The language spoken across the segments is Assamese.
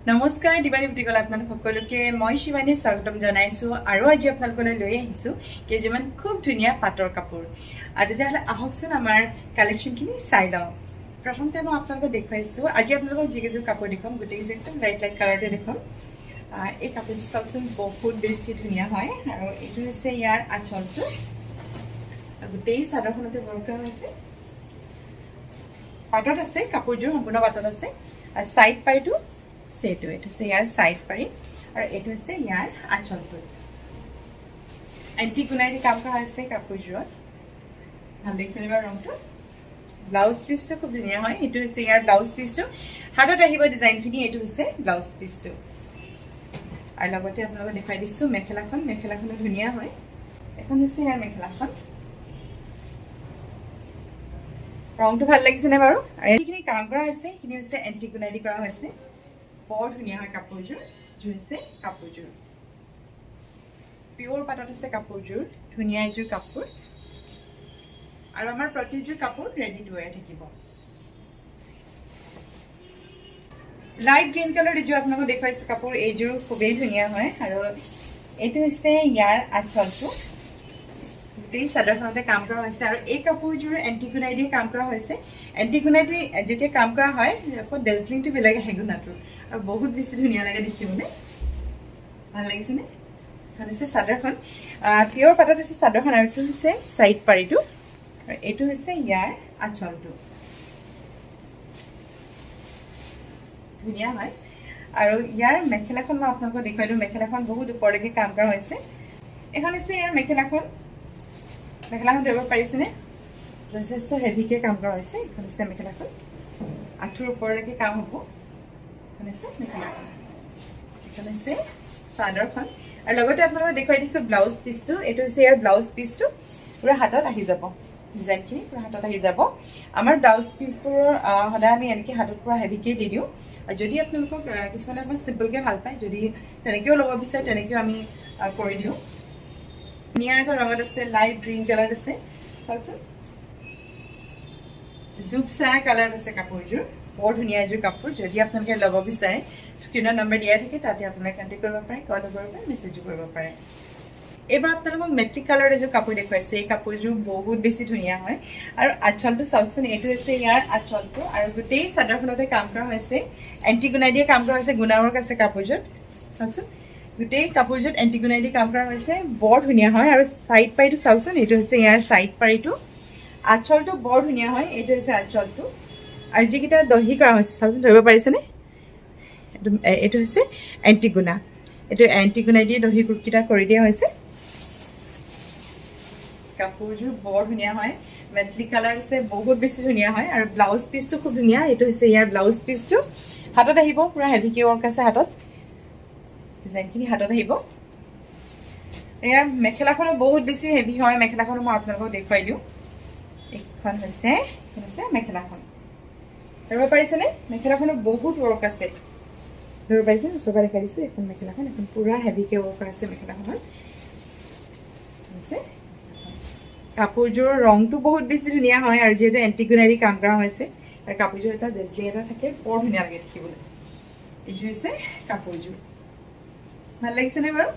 নমস্কাৰ দিবাৰী বুটিকল আপোনালোক সকলোকে মই শিৱানী স্বাগতম জনাইছো আৰু আজি আপোনালোকলৈ লৈ আহিছো কেইজনমান খুব ধুনীয়া পাটৰ কাপোৰ তেতিয়াহ'লে আহকচোন আমাৰ কালেকশ্যনখিনি চাই লওঁ প্ৰথমতে মই আপোনালোকক দেখুৱাইছো আজি আপোনালোকক যিকেইযোৰ কাপোৰ দেখুৱাম গোটেইকেইযোৰ একদম লাইট লাইট কালাৰতে দেখুৱাম এই কাপোৰযোৰ চাওকচোন বহুত বেছি ধুনীয়া হয় আৰু এইটো হৈছে ইয়াৰ আঁচলটো গোটেই চাদৰখনতে ৱৰ্ক কৰা হৈছে পাটত আছে কাপোৰযোৰ সম্পূৰ্ণ পাটত আছে আৰু সাইড পাইটো সেটো এটা সে ইয়াৰ সাইড পাৰি আৰ এটা হচ্ছে ইয়াৰ আঁচলটো এন্টি গুনাইদি কাম কৰা আছে কাপোৰযোৰত ভাল লাগিছে এবাৰ ৰংটো ব্লাউজ পিসটো খুব ধুনীয়া হয় এটো হচ্ছে ইয়াৰ ব্লাউজ পিসটো হাতত আহিব ডিজাইনখিনি এটো হচ্ছে ব্লাউজ পিসটো আৰ লগতে আপোনালোকক দেখাই দিছো মেখেলাখন ধুনীয়া হয় এখন হচ্ছে ইয়াৰ মেখেলাখন ৰংটো ভাল লাগিছে নে বাৰু আৰু এইখিনি কাম কৰা আছে কিনি হচ্ছে এন্টি গুনাইদি কৰা হৈছে बहुत धुनिया है कापोरजोर जुसे कापोरजोर प्योर पाटत আছে কাপোৰজোৰ ধুনিয়া এজোৰ কাপোৰ আৰু আমাৰ প্ৰতিজোৰ কাপোৰ ৰেডি টু ওয়্যাৰ থাকিব লাইট গ্ৰীন কালাৰ এজোৰ আপোনাক দেখাইছো কাপোৰ এজোৰ খুবেই ধুনিয়া হয় আৰু এটো হৈছে ইয়াৰ আঁচলটো গোটেই চাদৰখনতে কাম কৰা হৈছে আৰু এই কাপোৰজোৰ এন্টিগুনাই দি কাম কৰা হৈছে এন্টিগুনাই দি যেতিয়া কাম কৰা হয় আকৌ ডেজলিংটো বেলেগ আহে গুণাটো আৰু বহুত বেছি ধুনিয়া লাগে দেখিবলৈ ভাল লাগিছে নে খালিছে চাদৰখন পিওৰ পাটত আছে চাদৰখন আৰু এইটো হৈছে সাইড পাৰিটো আৰু এইটো হৈছে ইয়াৰ আঁচলটো ধুনিয়া হয় আৰু ইয়াৰ মেখেলাখন মই আপোনালোকক দেখাই দিওঁ মেখেলাখন বহুত ওপৰলৈকে কাম কৰা হৈছে এখন হৈছে ইয়াৰ মেখেলাখন ধৰিব পাৰিছেনে যথেষ্ট হেভিকে কাম কৰা হৈছে এখন হৈছে মেখেলাখন আঁঠুৰ ওপৰলৈকে কাম হ'ব চাদৰখন আৰু লগতে আপোনালোকক দেখুৱাই দিছো ব্লাউজ পিসটো এইটো হৈছে ইয়াৰ ব্লাউজ পিসটো পুৰা হাতত আহি যাব ডিজাইনখিনি পুৰা হাতত আহি যাব আমাৰ ব্লাউজ পিসবোৰ সদায় আমি এনেকৈ হাতত পুৰা হেভিকে দি দিওঁ আৰু যদি আপোনালোকক কিছুমানে অকণমান চিম্পলকে ভাল পায় যদি তেনেকৈও ল'ব বিচাৰে তেনেকৈও আমি কৰি দিওঁ ধুনীয়া এটা ৰঙত আছে লাইট গ্ৰীণ কালাৰ আছে চাওকচোন দুপচা কালাৰ আছে কাপোৰযোৰ বৰ ধুনীয়া এযোৰ কাপোৰ যদি আপোনালোকে ল'ব বিচাৰে স্ক্ৰীনৰ নম্বৰ দিয়া থাকে তাতে আপোনালোকে কণ্টেক্ট কৰিব পাৰে কল কৰিব পাৰে মেছেজো কৰিব পাৰে এবাৰ আপোনালোকক মেট্ৰিক কালাৰ এযোৰ কাপোৰ দেখুৱাইছে এই কাপোৰযোৰ বহুত বেছি ধুনীয়া হয় আৰু আঁচলটো চাওকচোন এইটো হৈছে ইয়াৰ আঁচলটো আৰু গোটেই চাদৰখনতে কাম কৰা হৈছে এন্টিগুনাই দিয়ে কাম কৰা হৈছে গুণাৱৰ্ক আছে কাপোৰযোৰত চাওকচোন গোটেই কাপোৰযোৰত এন্টিগুনাই দি কাম কৰা হৈছে বৰ ধুনীয়া হয় আৰু সাইড পাৰিটো চাওকচোন এইটো হৈছে ইয়াৰ সাইড পাৰিটো আঁচলটো বৰ ধুনীয়া হয় এইটো হৈছে আঁচলটো আৰু যিকেইটা দহি কৰা হৈছে চাওকচোন ধৰিব পাৰিছেনে এইটো হৈছে এন্টিগুনা এইটো এন্টিগুনাই দিয়ে দহি কুৰ্কিটা কৰি দিয়া হৈছে কাপোৰযোৰ বৰ ধুনীয়া হয় মেট্ৰিক কালাৰ আছে বহুত বেছি ধুনীয়া হয় আৰু ব্লাউজ পিসটো খুব ধুনীয়া এইটো হৈছে ইয়াৰ ব্লাউজ পিসটো হাতত আহিব পুৰা হেভিকে ৱৰ্ক আছে হাতত ডিজাইনখিনি হাতত আহিব ইয়াৰ মেখেলাখনো বহুত বেছি হেভি হয় মেখেলাখনো মই আপোনালোকক দেখুৱাই দিওঁ এইখন হৈছে মেখেলাখন ধৰিব পাৰিছেনে মেখেলাখনো বহুত ৱৰ্ক আছে ধৰিব পাৰিছে চবা দেখাই দিছোঁ এখন মেখেলাখন এখন পুৰা হেভিকে ৱৰ্ক আছে মেখেলাখনত কাপোৰযোৰৰ ৰংটো বহুত বেছি ধুনীয়া হয় আৰু যিহেতু এন্টিগুনাৰি কাম কৰা হৈছে আৰু কাপোৰযোৰ এটা ডেজলিং এটা থাকে বৰ ধুনীয়া লাগে দেখিবলৈ এইযোৰ হৈছে কাপোৰযোৰ ভাল লাগিছেনে বাৰু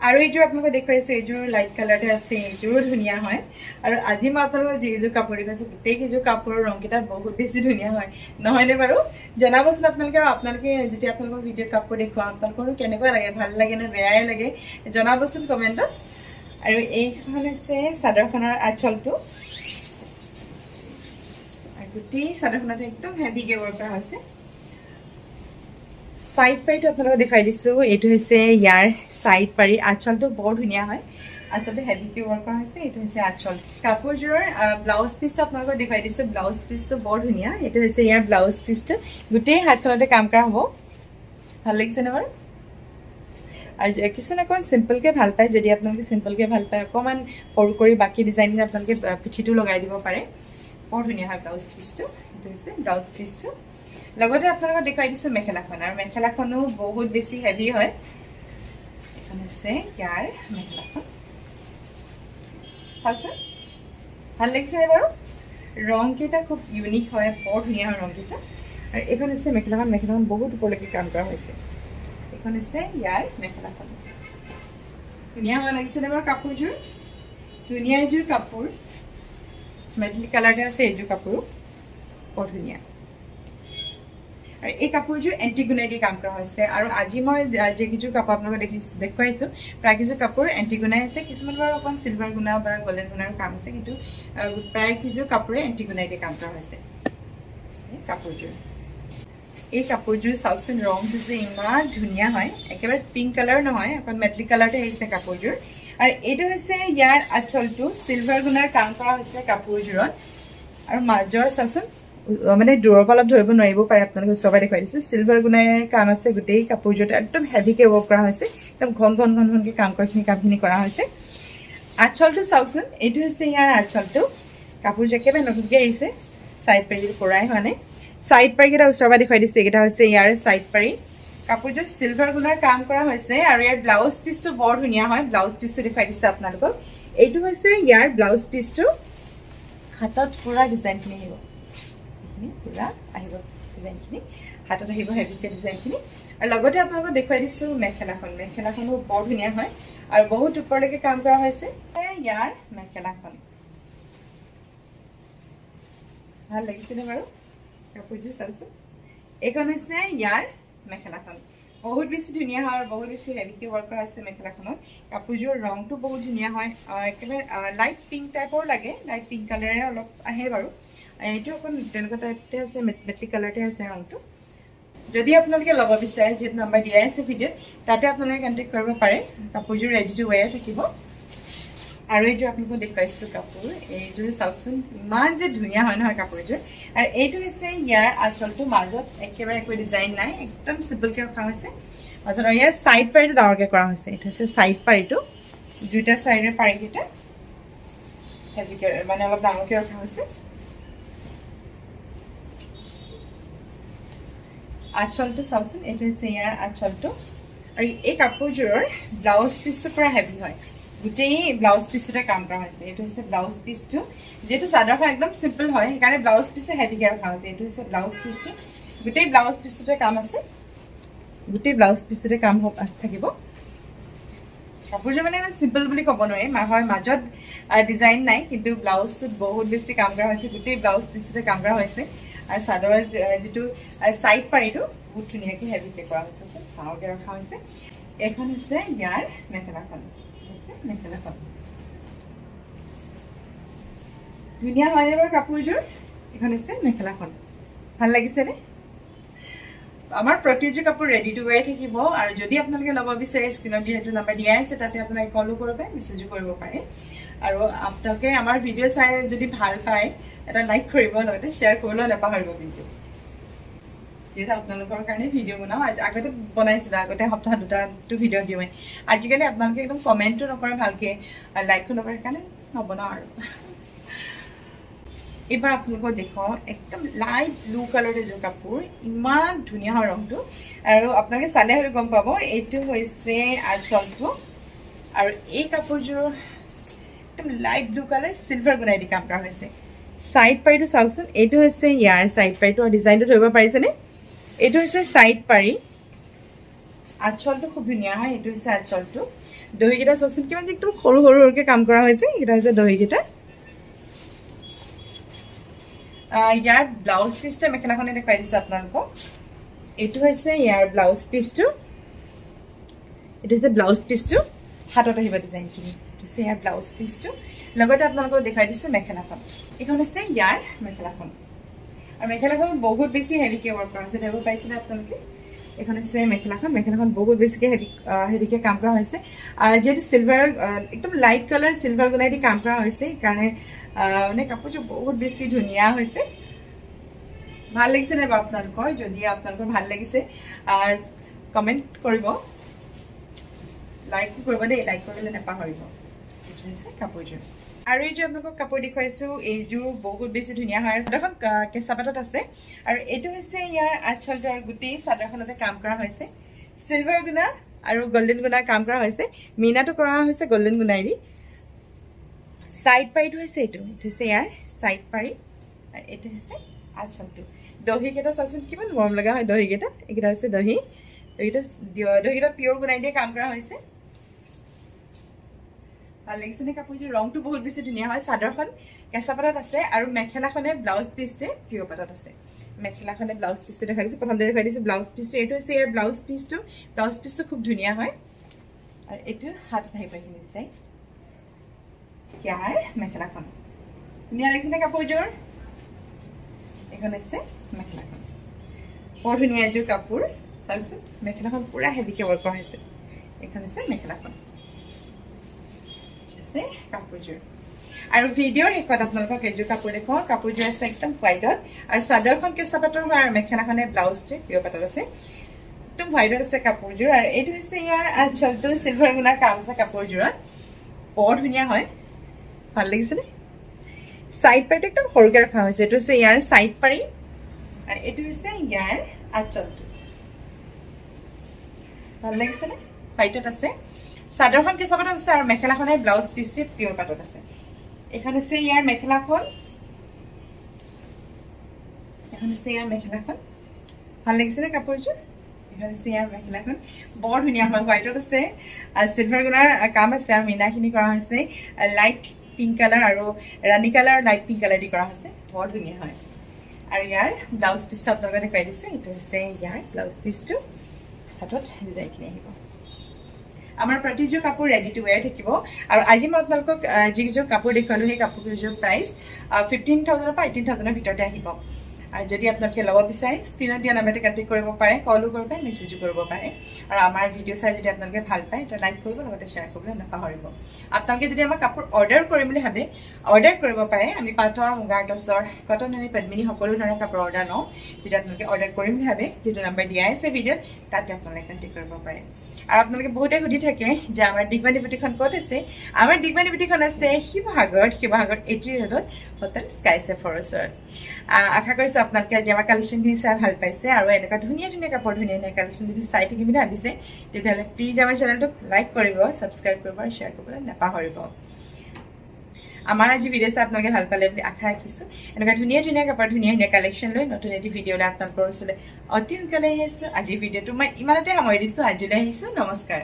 আৰু এইযোৰ আপোনালোকক দেখুৱাইছো এইযোৰ লাইট কালাৰতে আছে এইযোৰো ধুনীয়া হয় আৰু আজি মই আপোনালোকক যিযোৰ কাপোৰ দেখুৱাইছো গোটেইকেইযোৰ কাপোৰৰ ৰংকেইটা বহুত বেছি ধুনীয়া হয় নহয়নে বাৰু জনাবচোন আপোনালোকে আৰু আপোনালোকে যেতিয়া আপোনালোকৰ ভিডিঅ'ত কাপোৰ দেখুৱাওঁ আপোনালোকৰো কেনেকুৱা লাগে ভাল লাগে নে বেয়াই লাগে জনাবচোন কমেণ্টত আৰু এইখন হৈছে চাদৰখনৰ আঁচলটো গোটেই চাদৰখনতে একদম হেভিকে ৱৰ্ক কৰা হৈছে সাইড পাৰিটো আপোনালোকক দেখুৱাই দিছোঁ এইটো হৈছে ইয়াৰ সাইড পাৰি আঁচলটো বৰ ধুনীয়া হয় আঁচলটো হেভিকে ৱৰ্ক কৰা হৈছে এইটো হৈছে আঁচল কাপোৰযোৰৰ ব্লাউজ পিসটো আপোনালোকক দেখুৱাই দিছোঁ ব্লাউজ পিসটো বৰ ধুনীয়া এইটো হৈছে ইয়াৰ ব্লাউজ পিসটো গোটেই হাতখনতে কাম কৰা হ'ব ভাল লাগিছেনে বাৰু আৰু কিছুমানে অকণমান চিম্পলকে ভাল পায় যদি আপোনালোকে চিম্পলকে ভাল পায় অকণমান সৰু কৰি বাকী ডিজাইনখিনি আপোনালোকে পিঠিটো লগাই দিব পাৰে বৰ ধুনীয়া হয় ব্লাউজ পিসটো এইটো হৈছে ব্লাউজ পিসটো লগতে আপোনালোকক দেখুৱাই দিছোঁ মেখেলাখন আৰু মেখেলাখনো বহুত বেছি হেভি হয় এখন হৈছে ইয়াৰ মেখেলাখন চাওকচোন ভাল লাগিছে বাৰু ৰংকেইটা খুব ইউনিক হয়, বৰ ধুনীয়া হয় ৰংকেইটা। আৰু এইখন হৈছে মেখেলাখন বহুত ওপৰলৈকে কাম কৰা হৈছে। এইখন হৈছে ইয়াৰ মেখেলাখন। ধুনীয়া হোৱা লাগিছেনে বাৰু কাপোৰযোৰ? ধুনীয়া এযোৰ কাপোৰ, মেটেলিক কালাৰতে আছে এইযোৰ কাপোৰো, বৰ ধুনীয়া। আৰু এই কাপোৰযোৰ এণ্টিগুনাই দি কাম কৰা হৈছে। আৰু আজি মই যিকেইযোৰ কাপোৰ আপোনালোকক দেখুৱাইছোঁ, প্ৰায়কেইযোৰ কাপোৰ এণ্টিগুনাই আছে। কিছুমান বাৰু অকণ চিলভাৰ গুণা বা গল্ডেন গুণাৰো কাম আছে, কিন্তু প্ৰায়কেইযোৰ কাপোৰে এণ্টিগুনাই দি কাম কৰা হৈছে কাপোৰযোৰ। এই কাপোৰযোৰ চাওকচোন, ৰংটো যে ইমান ধুনীয়া হয়, একেবাৰে পিংক কালাৰ নহয়, অকণ মেটেলিক কালাৰতে আহিছে কাপোৰযোৰ। আৰু এইটো হৈছে ইয়াৰ আঁচলটো, চিলভাৰ গুণাৰ কাম কৰা হৈছে কাপোৰযোৰত। আৰু মাজৰ চাওকচোন, মানে দূৰৰ পৰা অলপ ধৰিব নোৱাৰিব পাৰে, আপোনালোকে ওচৰৰ পৰা দেখুৱাই দিছোঁ। চিলভাৰ গুণাৰ কাম আছে গোটেই কাপোৰযোৰত, একদম হেভিকৈ ৱৰ্ক কৰা হৈছে, একদম ঘনকৈ কামখিনি কৰা হৈছে। আঁচলটো চাওকচোন, এইটো হৈছে ইয়াৰ আঁচলটো। কাপোৰযোৰ একেবাৰে নতুনকৈ আহিছে, চাইড পাৰি পৰাই হোৱা নাই। চাইড পাৰিকেইটা ওচৰৰ পৰা দেখুৱাই দিছে, এইকেইটা হৈছে ইয়াৰ চাইড পাৰি। কাপোৰযোৰ চিলভাৰ গুণাৰ কাম কৰা হৈছে। আৰু ইয়াৰ ব্লাউজ পিচটো বৰ ধুনীয়া হয়, ব্লাউজ পিচটো দেখুৱাই দিছে আপোনালোকক। এইটো হৈছে ইয়াৰ ব্লাউজ পিচটো। হাতত পুৰা ডিজাইনখিনি আহিব, পুৰা আহিব ডিজাইনখিনি, হাতত আহিব হেভিকৈ ডিজাইনখিনি। আৰু লগতে আপোনালোকক দেখুৱাই দিছোঁ মেখেলাখনো বৰ ধুনীয়া হয় আৰু বহুত ওপৰলৈকে কাম কৰা হৈছে। ইয়াৰ মেখেলাখন ভাল লাগিছেনে বাৰু? কাপোৰযোৰ চাওকচোন, এইখন হৈছে ইয়াৰ মেখেলাখন। বহুত বেছি ধুনীয়া হয় আৰু বহুত বেছি হেভিকৈ ৱৰ্ক কৰা হৈছে মেখেলাখনত। কাপোৰযোৰৰ ৰংটো বহুত ধুনীয়া হয়, একেবাৰে লাইট পিংক টাইপৰ লাগে, লাইট পিংক কালাৰে অলপ আহে বাৰু। এইটো অকণ তেনেকুৱা টাইপতে আছে, মেটেলিক কালাৰতে আছে ৰংটো। যদি আপোনালোকে ল'ব বিচাৰে, যিহেতু নাম্বাৰ দিয়াই আছে ভিডিঅ'ত, তাতে আপোনালোকে কণ্টেক্ট কৰিব পাৰে। কাপোৰযোৰ ৰেডি টু ৱেৰ থাকিব। আৰু এইযোৰ আপোনালোকক দেখুৱাইছোঁ কাপোৰ, এইযোৰ চাওকচোন, ইমান যে ধুনীয়া হয় নহয় কাপোৰযোৰ। আৰু এইটো হৈছে ইয়াৰ আঁচলটো, মাজত একেবাৰে একো ডিজাইন নাই, একদম চিম্পলকৈ ৰখা হৈছে মাজত। আৰু ইয়াৰ চাইড পাৰিটো ডাঙৰকৈ কৰা হৈছে। এইটো হৈছে চাইড পাৰিটো, দুইটা চাইডৰ পাৰিকেইটা হেভিকৈ মানে অলপ ডাঙৰকৈ ৰখা হৈছে। আঁচলটো চাওকচোন, এইটো হৈছে ইয়াৰ আঁচলটো। আৰু এই কাপোৰযোৰৰ ব্লাউজ পিচটো পুৰা হেভি হয়, গোটেই ব্লাউজ পিচটোতে কাম কৰা হৈছে। এইটো হৈছে ব্লাউজ পিচটো, যিহেতু চাদৰখন একদম চিম্পল হয়, সেইকাৰণে ব্লাউজ পিচটো হেভিকৈ ৰখা হৈছে। এইটো হৈছে ব্লাউজ পিচটো, গোটেই ব্লাউজ পিচটোতে কাম আছে, গোটেই ব্লাউজ পিচটোতে কাম থাকিব। কাপোৰযোৰ মানে ইমান চিম্পল বুলি ক'ব নোৱাৰি, হয় মাজত ডিজাইন নাই, কিন্তু ব্লাউজটোত বহুত বেছি কাম কৰা হৈছে, গোটেই ব্লাউজ পিচটোতে কাম কৰা হৈছে। আৰু চাদৰৰ যিটো চাইড পাৰিটো বহুত ধুনীয়াকৈ হেভিকৈ কৰা হৈছে, ডাঙৰকৈ ৰখা হৈছে। এইখন হৈছে ইয়াৰ মেখেলাখন, ধুনীয়া হয়নে বাৰু কাপোৰযোৰ? এইখন হৈছে মেখেলাখন, ভাল লাগিছেনে? আমাৰ প্ৰতিযোৰ কাপোৰ ৰেডি টু ৱেৰ থাকিব। আৰু যদি আপোনালোকে ল'ব বিচাৰে, স্ক্ৰীণত যিহেতু নাম্বাৰ দিয়াই আছে, তাতে আপোনালোকে কলো কৰিব পাৰে, মেছেজো কৰিব পাৰে। আৰু আপোনালোকে আমাৰ ভিডিঅ' চাই যদি ভাল পায়, এটা লাইক কৰিব, লগতে শ্বেয়াৰ কৰিলেও নাপাহৰিব। কিন্তু যিহেতু আপোনালোকৰ কাৰণে ভিডিঅ' বনাওঁ, আগতে বনাইছিলোঁ, আগতে সপ্তাহত দুটা ভিডিঅ' দিওঁ। আজিকালি আপোনালোকে একদম কমেণ্টটো নকৰে ভালকৈ, লাইকো নকৰে, সেইকাৰণে নবনাওঁ আৰু। এইবাৰ আপোনালোকক দেখুৱাওঁ একদম লাইট ব্লু কালাৰ এযোৰ কাপোৰ, ইমান ধুনীয়া হয় ৰংটো। আৰু আপোনালোকে চালে হয়তো গম পাব, এইটো হৈছে আঁচলটো। আৰু এই কাপোৰযোৰ একদম লাইট ব্লু কালাৰ, চিলভাৰ গুণাই দি কাম কৰা হৈছে। চাইড পাৰিটো চাওকচোন, এইটো হৈছে ইয়াৰ চাইড পাৰিটো, ডিজাইনটো ধৰিব পাৰিছেনে? এইটো হৈছে চাইড পাৰি। আঁচলটো খুব ধুনীয়া হয়, এইটো হৈছে আঁচলটো। দহিকেইটা চাওকচোন, কিমান যে একদম সৰুকৈ কাম কৰা হৈছে। এইকেইটা হৈছে দহিকেইটা। ইয়াৰ ব্লাউজ পিচটো মেখেলাখনে দেখুৱাই দিছোঁ আপোনালোকক। এইটো হৈছে ইয়াৰ ব্লাউজ পিচটো, এইটো হৈছে ব্লাউজ পিচটো, হাতত আহিব ডিজাইনখিনি। এইটো হৈছে ইয়াৰ ব্লাউজ পিচটো, লগতে আপোনালোকক দেখুৱাই দিছোঁ মেখেলাখন। এইখন হৈছে ইয়াৰ মেখেলাখন। আৰু মেখেলাখন বহুত বেছি হেভিকৈ ৱৰ্ক কৰা হৈছে, ধৰিব পাৰিছিলে আপোনালোকে। এইখন হৈছে মেখেলাখন বহুত বেছিকৈ হেভিকৈ কাম কৰা হৈছে। যিহেতু চিলভাৰ, একদম লাইট কালাৰ চিলভাৰ গুণাই দি কাম কৰা হৈছে, সেইকাৰণে মানে কাপোৰযোৰ বহুত বেছি ধুনীয়া হৈছে। ভাল লাগিছে নাই বাৰু আপোনালোকৰ? যদি আপোনালোকৰ ভাল লাগিছে, কমেণ্ট কৰিব, লাইকো কৰিব দেই, লাইক কৰিবলৈ নাপাহৰিব। এইটো হৈছে কাপোৰযোৰ। আৰু এইযোৰ আপোনালোকক কাপোৰ দেখুৱাইছোঁ, এইযোৰ বহুত বেছি ধুনীয়া হয়। চাদৰখন কেঁচা পাতত আছে। আৰু এইটো হৈছে ইয়াৰ আঁচলটো, আৰু গোটেই চাদৰখনতে কাম কৰা হৈছে চিলভাৰ গুণা আৰু গল্ডেন গুণাৰ কাম কৰা হৈছে। মিনাটো কৰা হৈছে গল্ডেন গুণাই দি। চাইড পাৰিটো হৈছে এইটো হৈছে ইয়াৰ চাইড পাৰি। আৰু এইটো হৈছে আঁচলটো দহিকেইটা চাওকচোন কিমান মৰম লগা হয় দহিকেইটা এইকেইটা হৈছে দহিকেইটা পিয়ৰ গুণাই দিয়ে কাম কৰা হৈছে ভাল লাগিছে নে কাপোৰযোৰ ৰংটো বহুত বেছি ধুনীয়া হয় চাদৰখন কেঁচা পাতত আছে আৰু মেখেলাখনে ব্লাউজ পিচটো পিয়ৰ পাতত আছে মেখেলাখনে ব্লাউজ পিচটো দেখাই দিছোঁ প্ৰথমতে দেখাই দিছোঁ ব্লাউজ পিচটো এইটো হৈছে ইয়াৰ ব্লাউজ পিচটো খুব ধুনীয়া হয় আৰু এইটো হাতত আহিব এইখিনি ডিজাইন ইয়াৰ মেখেলাখন ধুনীয়া লাগিছে নে কাপোৰযোৰ এইখন হৈছে মেখেলাখন বৰ ধুনীয়া এযোৰ কাপোৰ চাওকচোন মেখেলাখন পুৰা হেভিকে ৱৰ্ক কৰা হৈছে এইখন হৈছে মেখেলাখন কাপোৰযোৰ আৰু ভিডিঅ'ৰ শেষত আপোনালোকক এইযোৰ কাপোৰ দেখুৱাওঁ কাপোৰযোৰ আছে একদম হোৱাইটত আৰু চাদৰখন কেঁচা পাতৰ হয় আৰু মেখেলাখনে ব্লাউজটো পিয়ৰ পাতত আছে একদম হোৱাইটত আছে কাপোৰযোৰ আৰু এইটো হৈছে ইয়াৰ আঁচলটো চিলভাৰ গুণাৰ কাম আছে কাপোৰযোৰত বৰ ধুনীয়া হয় ভাল লাগিছেনে সাইড পাৰিটো একদম সৰুকে ৰখা হৈছে এইটো হৈছে ইয়াৰ সাইড পাৰি আৰু এইটো হৈছে ইয়াৰ আঁচলটো ভাল লাগিছেনে হোৱাইটত আছে চাদৰখন কেঁচা পাতত আছে আৰু মেখেলাখনে ব্লাউজ পিচটো পিয়ৰ পাতত আছে এখন হৈছে ইয়াৰ মেখেলাখন ভাল লাগিছেনে কাপোৰযোৰ এখন হৈছে ইয়াৰ মেখেলাখন বৰ ধুনীয়া হয় হোৱাইটত আছে চিলভাৰ গুণাৰ কাম আছে আৰু মিনাখিনি কৰা হৈছে লাইট পিংক কালাৰ আৰু ৰাণী কালাৰ লাইট পিংক কালাৰ দি কৰা হৈছে বৰ ধুনীয়া হয় আৰু ইয়াৰ ব্লাউজ পিচটো আপোনালোকে দেখুৱাই দিছোঁ এইটো হৈছে ইয়াৰ ব্লাউজ পিচটো হাতত ডিজাইনখিনি আহিব আমাৰ প্ৰতিযোৰ কাপোৰ ৰেডি টু ৱেৰ থাকিব আৰু আজি মই আপোনালোকক যিকেইযোৰ কাপোৰ দেখুৱালোঁ সেই কাপোৰকেইযোৰ প্ৰাইচ 15,000 পৰা 18,000 ভিতৰতে আহিব আৰু যদি আপোনালোকে ল'ব বিচাৰে স্ক্ৰীনত দিয়া নাম্বাৰতে কণ্টেক্ট কৰিব পাৰে কলো কৰিব পাৰে মেছেজো কৰিব পাৰে আৰু আমাৰ ভিডিঅ' চাই যদি আপোনালোকে ভাল পায় এটা লাইক কৰিব লগতে শ্বেয়াৰ কৰিবলৈ নাপাহৰিব আপোনালোকে যদি আমাৰ কাপোৰ অৰ্ডাৰ কৰিম বুলি ভাবে অৰ্ডাৰ কৰিব পাৰে আমি পাটৰ মুগাৰ টচৰ কটন নুনি পদ্মিনী সকলো ধৰণৰ কাপোৰ অৰ্ডাৰ লওঁ যদি আপোনালোকে অৰ্ডাৰ কৰিম বুলি ভাবে যিটো নাম্বাৰ দিয়া আছে ভিডিঅ'ত তাতে আপোনালোকে কণ্টেক্ট কৰিব পাৰে আৰু আপোনালোকে বহুতে সুধি থাকে যে আমাৰ দিগবাণী বুটিকখন ক'ত আছে আমাৰ দিগবাণী বুটিকখন আছে শিৱসাগৰ 80 ৰোডত হোটেল স্কাই চেফৰ ওচৰত আশা কৰিছোঁ আপোনালোকে আজি আমাৰ কালেকশ্যনখিনি চাই ভাল পাইছে আৰু এনেকুৱা ধুনীয়া কাপোৰ ধুনীয়া কালেকশ্যন যদি চাই থাকিম বুলি ভাবিছে তেতিয়াহ'লে প্লিজ আমাৰ চেনেলটোক লাইক কৰিব ছাবস্ক্ৰাইব কৰিব আৰু শ্বেয়াৰ কৰিবলৈ নাপাহৰিব আমাৰ আজি ভিডিঅ' চাই আপোনালোকে ভাল পালে বুলি আশা ৰাখিছোঁ এনেকুৱা ধুনীয়া কাপোৰ ধুনীয়া কালেকশ্যন লৈ নতুন এটি ভিডিঅ'লৈ আপোনালোকৰ ওচৰলৈ অতি সোনকালে আহি আছোঁ আজিৰ ভিডিঅ'টো মই ইমানতে সামৰি দিছোঁ আজিলৈ আহিছোঁ নমস্কাৰ